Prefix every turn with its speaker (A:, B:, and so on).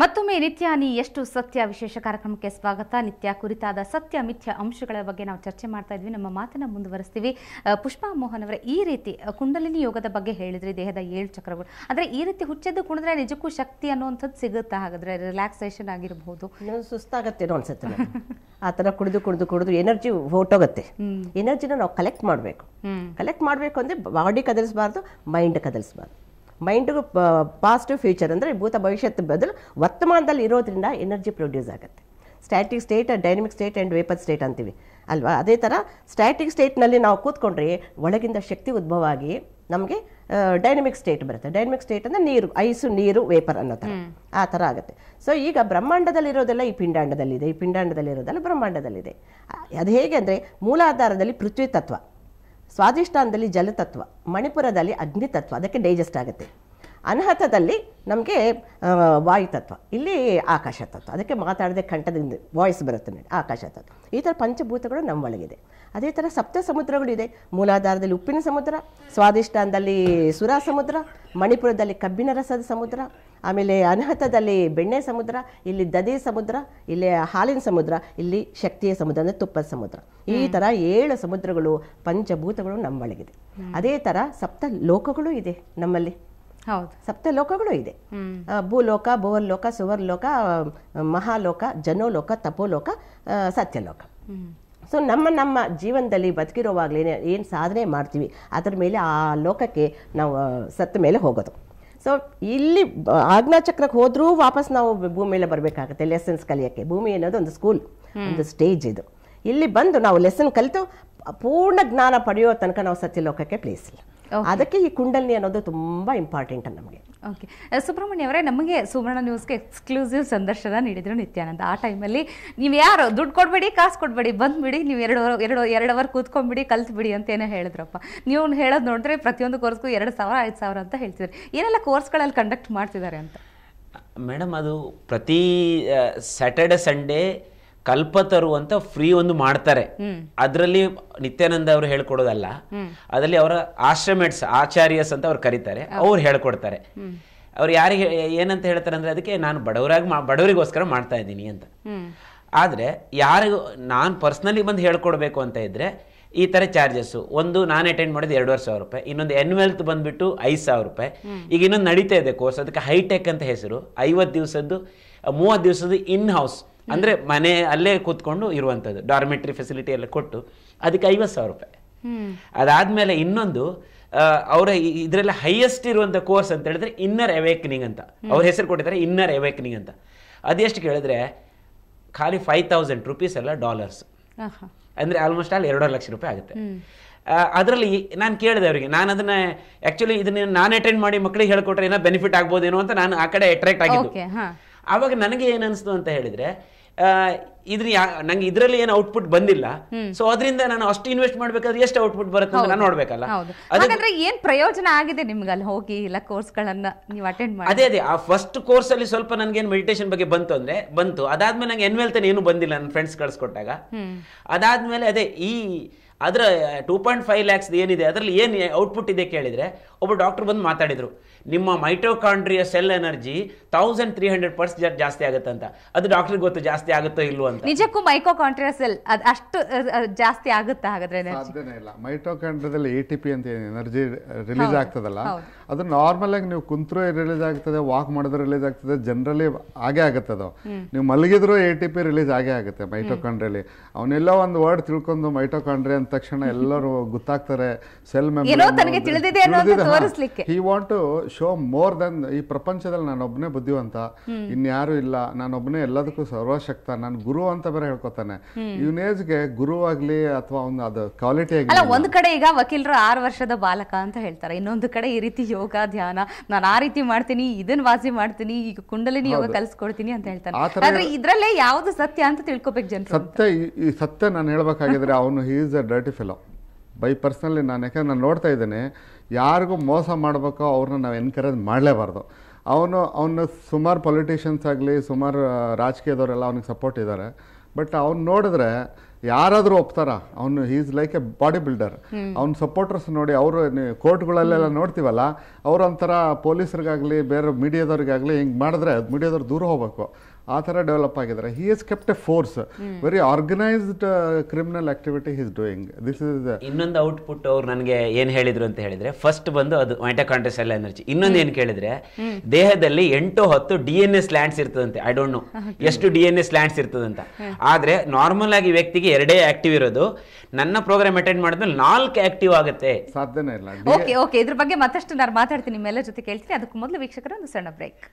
A: ಮತ್ತೊಮ್ಮೆ ನಿತ್ಯ ನೀ ಎಷ್ಟು ಸತ್ಯ ವಿಶೇಷ ಕಾರ್ಯಕ್ರಮಕ್ಕೆ ಸ್ವಾಗತ. ನಿತ್ಯ ಕುರಿತಾದ ಸತ್ಯ ಮಿಥ್ಯ ಅಂಶಗಳ ಬಗ್ಗೆ ನಾವು ಚರ್ಚೆ ಮಾಡ್ತಾ ಇದ್ವಿ. ನಮ್ಮ ಮಾತನ್ನ ಮುಂದುವರಿಸ್ತೀವಿ. ಪುಷ್ಪಾ ಮೋಹನ್ ಅವರೇ, ಈ ರೀತಿ ಕುಂಡಲಿನಿ ಯೋಗದ ಬಗ್ಗೆ ಹೇಳಿದ್ರಿ, ದೇಹದ 7 ಚಕ್ರಗಳು. ಆದರೆ ಈ ರೀತಿ ಹುಚ್ಚೆದ್ದು ಕುಣಿದ್ರೆ ನಿಜಕ್ಕೂ ಶಕ್ತಿ ಅನ್ನುವಂಥದ್ದು ಸಿಗುತ್ತಾ? ಹಾಗಾದ್ರೆ ರಿಲ್ಯಾಕ್ಸೇಷನ್ ಆಗಿರಬಹುದು,
B: ಸುಸ್ತಾಗತ್ತೇನೋ ಅನ್ಸುತ್ತೆ. ಆ ಥರ ಕುಡಿದು ಎನರ್ಜಿ ಹೊರಟೋಗುತ್ತೆ. ಎನರ್ಜಿನ ನಾವು ಕಲೆಕ್ಟ್ ಮಾಡಬೇಕು ಅಂದರೆ ಬಾಡಿ ಕದಲಿಸಬಾರ್ದು, ಮೈಂಡ್ ಕದಲಿಸಬಾರ್ದು. ಮೈಂಡ್ಗೂ ಪಾಸಿಟಿವ್ ಫ್ಯೂಚರ್ ಅಂದರೆ ಭೂತ ಭವಿಷ್ಯದ ಬದಲು ವರ್ತಮಾನದಲ್ಲಿ ಇರೋದ್ರಿಂದ ಎನರ್ಜಿ ಪ್ರೊಡ್ಯೂಸ್ ಆಗುತ್ತೆ. Static state, dynamic state and vapour state ಅಂತೀವಿ ಅಲ್ವಾ? ಅದೇ ಥರ ಸ್ಟ್ಯಾಟಿಕ್ ಸ್ಟೇಟ್ನಲ್ಲಿ ನಾವು ಕೂತ್ಕೊಂಡ್ರೆ ಒಳಗಿಂದ ಶಕ್ತಿ ಉದ್ಭವ ಆಗಿ ನಮಗೆ ಡೈನಮಿಕ್ ಸ್ಟೇಟ್ ಬರುತ್ತೆ. ಡೈನಮಿಕ್ ಸ್ಟೇಟ್ ಅಂದರೆ ನೀರು, ಐಸು, ನೀರು, ವೇಪರ್ ಅನ್ನೋ ಥರ ಆ ಥರ ಆಗುತ್ತೆ. ಸೊ ಈಗ ಬ್ರಹ್ಮಾಂಡದಲ್ಲಿರೋದೆಲ್ಲ ಈ ಪಿಂಡಾಂಡದಲ್ಲಿದೆ, ಈ ಪಿಂಡಾಂಡದಲ್ಲಿರೋದೆಲ್ಲ ಬ್ರಹ್ಮಾಂಡದಲ್ಲಿದೆ. ಅದು ಹೇಗೆ ಅಂದರೆ ಮೂಲಾಧಾರದಲ್ಲಿ ಪೃಥ್ವಿ ತತ್ವ, ಸ್ವಾಧಿಷ್ಠಾನದಲ್ಲಿ ಜಲತತ್ವ, ಮಣಿಪುರದಲ್ಲಿ ಅಗ್ನಿತತ್ವ, ಅದಕ್ಕೆ ಡೈಜೆಸ್ಟ್ ಆಗುತ್ತೆ. ಅನಾಹತದಲ್ಲಿ ನಮಗೆ ವಾಯುತತ್ವ, ಇಲ್ಲಿ ಆಕಾಶ ತತ್ವ, ಅದಕ್ಕೆ ಮಾತಾಡದೆ ಕಂಠದಿಂದ ವಾಯ್ಸ್ ಬರುತ್ತೆ ನೋಡಿ, ಆಕಾಶ ತತ್ವ. ಈ ಥರ ಪಂಚಭೂತಗಳು ನಮ್ಮ ಒಳಗಿದೆ. ಅದೇ ಥರ ಸಪ್ತ ಸಮುದ್ರಗಳಿದೆ. ಮೂಲಾಧಾರದಲ್ಲಿ ಉಪ್ಪಿನ ಸಮುದ್ರ, ಸ್ವಾಧಿಷ್ಠಾನದಲ್ಲಿ ಸುರಾ ಸಮುದ್ರ, ಮಣಿಪುರದಲ್ಲಿ ಕಬ್ಬಿನ ರಸದ ಸಮುದ್ರ, ಆಮೇಲೆ ಅನಾಹತದಲ್ಲಿ ಬೆಣ್ಣೆ ಸಮುದ್ರ, ಇಲ್ಲಿ ದದಿ ಸಮುದ್ರ, ಇಲ್ಲಿ ಹಾಲಿನ ಸಮುದ್ರ, ಇಲ್ಲಿ ಶಕ್ತಿಯ ಸಮುದ್ರ ಅಂದರೆ ತುಪ್ಪದ ಸಮುದ್ರ. ಈ ಥರ 7 ಸಮುದ್ರಗಳು, ಪಂಚಭೂತಗಳು ನಮ್ಮ ಒಳಗಿದೆ. ಅದೇ ಥರ ಸಪ್ತ ಲೋಕಗಳು ಇದೆ ನಮ್ಮಲ್ಲಿ.
A: ಹೌದು,
B: ಸಪ್ತ ಲೋಕಗಳು ಇದೆ. ಭೂಲೋಕ, ಭುವರ್ಲೋಕ, ಸುವರ್ಲೋಕ, ಮಹಾಲೋಕ, ಜನೋಲೋಕ, ತಪೋಲೋಕ, ಸತ್ಯಲೋಕ. ಸೊ ನಮ್ಮ ಜೀವನದಲ್ಲಿ ಬದುಕಿರೋವಾಗಲೇ ಏನು ಸಾಧನೆ ಮಾಡ್ತೀವಿ ಅದರ ಮೇಲೆ ಆ ಲೋಕಕ್ಕೆ ನಾವು ಸತ್ತ ಮೇಲೆ ಹೋಗೋದು. ಸೊ ಇಲ್ಲಿ ಆಜ್ಞಾಚಕ್ರಕ್ಕೆ ಹೋದರೂ ವಾಪಸ್ ನಾವು ಭೂಮಿ ಮೇಲೆ ಬರಬೇಕಾಗುತ್ತೆ ಲೆಸನ್ಸ್ ಕಲಿಯೋಕ್ಕೆ. ಭೂಮಿ ಅನ್ನೋದು ಒಂದು ಸ್ಕೂಲ್, ಒಂದು ಸ್ಟೇಜ್. ಇದು ಇಲ್ಲಿ ಬಂದು ನಾವು ಲೆಸನ್ ಕಲಿತು ಪೂರ್ಣ ಜ್ಞಾನ ಪಡೆಯೋ ತನಕ ನಾವು ಸತ್ಯಲೋಕಕ್ಕೆ ಪ್ಲೇಸ್ ಇಲ್ಲ. ಅದಕ್ಕೆ ಈ ಕುಂಡಲಿನಿ ಅನ್ನೋದು ತುಂಬ ಇಂಪಾರ್ಟೆಂಟ್ ನಮಗೆ.
A: ಓಕೆ, ಸುಬ್ರಹ್ಮಣ್ಯ ಅವರೇ, ನಮಗೆ ಸುವರ್ಣ ನ್ಯೂಸ್ಗೆ ಎಕ್ಸ್ಕ್ಲೂಸಿವ್ ಸಂದರ್ಶನ ನೀಡಿದ್ರು ನಿತ್ಯಾನಂದ. ಆ ಟೈಮಲ್ಲಿ ನೀವು ಯಾರು ದುಡ್ಡು ಕೊಡಬೇಡಿ, ಕಾಸು ಕೊಡಬೇಡಿ, ಬಂದುಬಿಡಿ, ನೀವು 2 ಅವರ್ ಕೂತ್ಕೊಂಡ್ಬಿಡಿ, ಕಲ್ತ್ಬಿಡಿ ಅಂತೇನೋ ಹೇಳಿದ್ರಪ್ಪ. ನೀವು ಹೇಳೋದು ನೋಡಿದ್ರೆ ಪ್ರತಿಯೊಂದು ಕೋರ್ಸ್ಗೂ 2,000 5,000 ಅಂತ ಹೇಳ್ತಿದ್ದಾರೆ. ಏನೆಲ್ಲ ಕೋರ್ಸ್ಗಳಲ್ಲಿ ಕಂಡಕ್ಟ್ ಮಾಡ್ತಿದ್ದಾರೆ ಅಂತ?
C: ಮೇಡಮ್, ಅದು ಪ್ರತಿ ಸ್ಯಾಟರ್ಡೆ ಸಂಡೇ ಕಲ್ಪತರು ಅಂತ ಫ್ರೀ ಒಂದು ಮಾಡ್ತಾರೆ. ಅದರಲ್ಲಿ ನಿತ್ಯಾನಂದ ಅವರು ಹೇಳ್ಕೊಡೋದಲ್ಲ, ಅದರಲ್ಲಿ ಅವರ ಆಶ್ರಮೇಟ್ಸ್, ಆಚಾರ್ಯಸ್ ಅಂತ ಅವ್ರು ಕರೀತಾರೆ, ಅವ್ರು ಹೇಳ್ಕೊಡ್ತಾರೆ. ಅವ್ರು ಯಾರಿಗೆ ಏನಂತ ಹೇಳ್ತಾರೆ ಅಂದ್ರೆ, ಅದಕ್ಕೆ ನಾನು ಬಡವರಿಗೋಸ್ಕರ ಮಾಡ್ತಾ ಇದ್ದೀನಿ ಅಂತ. ಆದ್ರೆ ಯಾರಿಗೂ ನಾನು ಪರ್ಸ್ನಲಿ ಬಂದು ಹೇಳ್ಕೊಡ್ಬೇಕು ಅಂತ ಇದ್ರೆ ಈ ತರ ಚಾರ್ಜಸ್. ಒಂದು ನಾನು ಅಟೆಂಡ್ ಮಾಡಿದ್ದು 2,500 ರೂಪಾಯಿ, ಇನ್ನೊಂದು ಎನ್ವೆಲ್ತ್ ಬಂದ್ಬಿಟ್ಟು 5,000 ರೂಪಾಯಿ. ಈಗ ಇನ್ನೊಂದು ನಡೀತಾ ಇದೆ ಕೋರ್ಸ್, ಅದಕ್ಕೆ ಹೈಟೆಕ್ ಅಂತ ಹೆಸರು. 50 ದಿವಸದ್ದು 30 ದಿವಸದ್ದು ಇನ್ ಹೌಸ್ ಅಂದ್ರೆ ಮನೆ ಅಲ್ಲೇ ಕೂತ್ಕೊಂಡು ಇರುವಂಥದ್ದು, ಡಾರ್ಮೆಟ್ರಿ ಫೆಸಿಲಿಟಿ ಎಲ್ಲ ಕೊಟ್ಟು, ಅದಕ್ಕೆ 50,000 ರೂಪಾಯಿ. ಅದಾದ್ಮೇಲೆ ಇನ್ನೊಂದು ಅವರ ಇದರಲ್ಲಿ ಹೈಯೆಸ್ಟ್ ಇರುವಂಥ ಕೋರ್ಸ್ ಅಂತ ಹೇಳಿದ್ರೆ ಇನ್ನರ್ ಅವೇಕನಿಂಗ್ ಅಂತ ಅವ್ರ ಹೆಸರು ಕೊಟ್ಟಿದ್ದಾರೆ, ಇನ್ನರ್ ಅವೇಕನಿಂಗ್ ಅಂತ. ಅದೆಷ್ಟು ಕೇಳಿದ್ರೆ ಖಾಲಿ 5,000 ರೂಪೀಸ್ ಅಲ್ಲ, ಡಾಲರ್ಸ್, ಅಂದ್ರೆ ಆಲ್ಮೋಸ್ಟ್ ಆಲ್ 2.5 ಲಕ್ಷ ರೂಪಾಯಿ ಆಗುತ್ತೆ. ಅದರಲ್ಲಿ ನಾನು ಕೇಳಿದೆ ಅವರಿಗೆ, ನಾನು ಅದನ್ನ ಆಕ್ಚುಲಿ ಇದನ್ನ ನಾನು ಅಟೆಂಡ್ ಮಾಡಿ ಮಕ್ಕಳಿಗೆ ಹೇಳ್ಕೊಟ್ರೆ ಏನೋ ಬೆನಿಫಿಟ್ ಆಗ್ಬೋದೇನೋ ಅಂತ ನಾನು ಆ ಕಡೆ ಅಟ್ರಾಕ್ಟ್ ಆಗಿದ್ದು. ಆವಾಗ ನನಗೆ ಏನ್ ಅನಿಸ್ತು ಅಂತ ಹೇಳಿದ್ರೆ, ನಂಗೆ ಇದರಲ್ಲಿ ಏನು ಔಟ್ಪುಟ್ ಬಂದಿಲ್ಲ, ಸೊ ಅದರಿಂದ ನಾನು ಅಷ್ಟು ಇನ್ವೆಸ್ಟ್ ಮಾಡ್ಬೇಕಾದ್ರೆ ಎಷ್ಟು ಔಟ್ಪುಟ್ ಬರುತ್ತೆ ಅಂತ ನಾನು ನೋಡ್ಬೇಕಲ್ಲ.
A: ಹಾಗಾದ್ರೆ ಏನ್ ಪ್ರಯೋಜನ ಆಗಿದೆ ನಿಮ್ಗೆ ಅಲ್ಲಿ ಹೋಗಿ ಇಲ್ಲ ಕೋರ್ಸ್ಗಳನ್ನ ನೀವು ಅಟೆಂಡ್ ಮಾಡಿ?
C: ಅದೇ ಆ ಫಸ್ಟ್ ಕೋರ್ಸ್ ಅಲ್ಲಿ ಸ್ವಲ್ಪ ನನ್ಗೆ ಏನ್ ಮೆಡಿಟೇಷನ್ ಬಗ್ಗೆ ಬಂತು. ಅದಾದ್ಮೇಲೆ ನಂಗೆ ಎನ್ವೆಲ್ತ್ ಏನು ಬಂದಿಲ್ಲ, ನನ್ನ ಫ್ರೆಂಡ್ಸ್ ಕಳ್ಸಿಕೊಟ್ಟಾಗ. ಅದಾದ್ಮೇಲೆ ಅದರ 2.5 lakhs ಏನಿದೆ ಅದರಲ್ಲಿ ಏನು ಔಟ್ಪುಟ್ ಇದೆ ಕೇಳಿದ್ರೆ, ಒಬ್ಬ ಡಾಕ್ಟರ್ ಬಂದು ಮಾತಾಡಿದ್ರು, ನಿಮ್ಮ ಮೈಟೋಕಾಂಡ್ರಿಯ ಸೆಲ್ ಎನರ್ಜಿ 1300% ಜಾಸ್ತಿ ಆಗುತ್ತೆ ಅಂತ. ಅದು ಡಾಕ್ಟರ್ ಗೊತ್ತು ಜಾಸ್ತಿ ಆಗುತ್ತೋ ಇಲ್ವೋ ಅಂತ.
A: ನಿಜಕ್ಕೂ ಮೈಟೋಕಾಂಡ್ರಿಯ ಸೆಲ್ ಅಷ್ಟು ಜಾಸ್ತಿ ಆಗುತ್ತಾ? ಹಾಗಾದ್ರೆ
D: ಸಾಧ್ಯನೇ ಇಲ್ಲ. ಮೈಟೋಕಾಂಡ್ರಿಯಾದಲ್ಲಿ ATP ಅಂತ ಎನರ್ಜಿ ರಿಲೀಸ್ ಆಗ್ತದಲ್ಲ, ಅದು ನಾರ್ಮಲ್ ಆಗಿ ನೀವು ಕುಂತ್ರೂ ರಿಲೀಸ್ ಆಗ್ತದೆ, ವಾಕ್ ಮಾಡಿದ್ರೆ ರಿಲೀಸ್ ಆಗ್ತದೆ, ಜನರಲಿ ಆಗೇ ಆಗುತ್ತೆ. ಅದು ನೀವು ಮಲಗಿದ್ರು ATP ರಿಲೀಸ್ ಆಗೇ ಆಗುತ್ತೆ ಮೈಟೋಕಾಂಡ್ರಿಯಲ್ಲಿ. ಅವನೆಲ್ಲೋ ಒಂದು ವರ್ಡ್ ತಿಳ್ಕೊಂಡು ಮೈಟೋಕಾಂಡ್ರಿಯಾ ಅಂದ ತಕ್ಷಣ ಎಲ್ಲರೂ ಗೊತ್ತಾಗ್ತಾರೆ, cell he want to show more than ಈ ಪ್ರಪಂಚದಲ್ಲಿ ನಾನೊಬ್ಬನೇ ಬುದ್ಧಿವಂತ, ಇನ್ಯಾರು ಇಲ್ಲ, ನಾನೊಬ್ಬನೇ ಎಲ್ಲದಕ್ಕೂ ಸರ್ವಶಕ್ತ, ನಾನು ಗುರು ಅಂತ ಬೇರೆ ಹೇಳ್ಕೊತಾನೆ. ಇವನೇಜ್ಗೆ ಗುರು ಆಗ್ಲಿ ಅಥವಾ ಅದು ಕ್ವಾಲಿಟಿ
A: ಆಗಿ. ಒಂದ್ ಕಡೆ ಈಗ ವಕೀಲರು 6 ವರ್ಷದ ಬಾಲಕ ಅಂತ ಹೇಳ್ತಾರೆ, ಇನ್ನೊಂದು ಕಡೆ ಈ ರೀತಿ ಯೋಗ ಧ್ಯಾನ ನಾನು ಆ ರೀತಿ ಮಾಡ್ತೀನಿ, ಇದನ್ನ ವಾಸಿ ಮಾಡ್ತೀನಿ, ಈಗ ಕುಂಡಲಿನಿ ಯೋಗ ಕಲಿಸ್ಕೊಡ್ತೀನಿ ಅಂತ ಹೇಳ್ತಾನೆ. ಆದ್ರೆ ಇದ್ರಲ್ಲೇ ಯಾವ್ದು ಸತ್ಯ ಅಂತ ತಿಳ್ಕೊಬೇಕು ಜನರು.
D: ಸತ್ಯ ನಾನು ಹೇಳ್ಬೇಕಾಗಿದ್ರೆ ಅವನು he is a dirty fellow by personally. ಯಾಕಂದ್ರೆ ನಾನು ನೋಡ್ತಾ ಇದ್ದೇನೆ, ಯಾರಿಗೂ ಮೋಸ ಮಾಡಬೇಕೋ ಅವ್ರನ್ನ ನಾವು ಎನ್ಕರೇಜ್ ಮಾಡಲೇಬಾರ್ದು. ಅವನು ಸುಮಾರು ಪೊಲಿಟಿಷಿಯನ್ಸ್ ಆಗಲಿ, ಸುಮಾರು ರಾಜಕೀಯದವರೆಲ್ಲ ಅವನಿಗೆ ಸಪೋರ್ಟ್ ಇದ್ದಾರೆ. ಬಟ್ ಅವ್ನು ನೋಡಿದ್ರೆ ಯಾರಾದರೂ ಒಪ್ತಾರ? ಅವನು is like A body builder. ಅವ್ನ ಸಪೋರ್ಟರ್ಸ್ ನೋಡಿ, ಅವರು ಕೋರ್ಟ್ಗಳಲ್ಲೆಲ್ಲ ನೋಡ್ತೀವಲ್ಲ, ಅವರೊಂಥರ ಪೊಲೀಸರಿಗಾಗಲಿ ಬೇರೆ ಮೀಡಿಯಾದವ್ರಿಗಾಗಲಿ ಹಿಂಗೆ ಮಾಡಿದ್ರೆ ಮೀಡಿಯಾದವ್ರು ದೂರ ಹೋಗ್ಬೇಕು, ಆ ಥರ ಡೆವಲಪ್ ಆಗಿದ್ದಾರೆ. He is kept A force, very organised criminal activity is doing. This is
C: ಇನ್ನೊಂದು ಔಟ್ಪುಟ್ ಅವ್ರು ನನಗೆ ಏನ್ ಹೇಳಿದ್ರು ಅಂತ ಹೇಳಿದ್ರೆ, ಫಸ್ಟ್ ಬಂದು ಅದು ಮೈಟೊಕಾಂಡ್ರಿಯಲ್ ಸೆಲ್ ಎನರ್ಜಿ. ಇನ್ನೊಂದು ಏನ್ ಕೇಳಿದ್ರೆ, ದೇಹದಲ್ಲಿ 8-10 DNA ಸ್ಲ್ಯಾಂಡ್ಸ್ ಇರ್ತದಂತೆ. ಐ ಡೋಂಟ್ ನೋ ಎಷ್ಟು DNA ಸ್ಲ್ಯಾಂಡ್ಸ್ ಇರ್ತದಂತ. ಆದ್ರೆ ನಾರ್ಮಲ್ ಆಗಿ ವ್ಯಕ್ತಿಗೆ 2 ಆಕ್ಟಿವ್ ಇರೋದು. ನನ್ನ ಪ್ರೋಗ್ರಾಮ್ ಅಟೆಂಡ್ ಮಾಡಿದ್ಮೇಲೆ 4 ಆಕ್ಟಿವ್ ಆಗುತ್ತೆ.
D: ಸಾಧ್ಯನೇ ಇಲ್ಲ.
A: ಓಕೆ, ಇದ್ರ ಬಗ್ಗೆ ಮತ್ತಷ್ಟು ನಾನು ಮಾತಾಡ್ತೀನಿ, ನಿಮ್ಮೆಲ್ಲರ ಜೊತೆ ಕೇಳ್ತೀನಿ. ಅದಕ್ಕೂ ಮೊದಲು ವೀಕ್ಷಕರ ಒಂದು ಸಣ್ಣ ಬ್ರೇಕ್.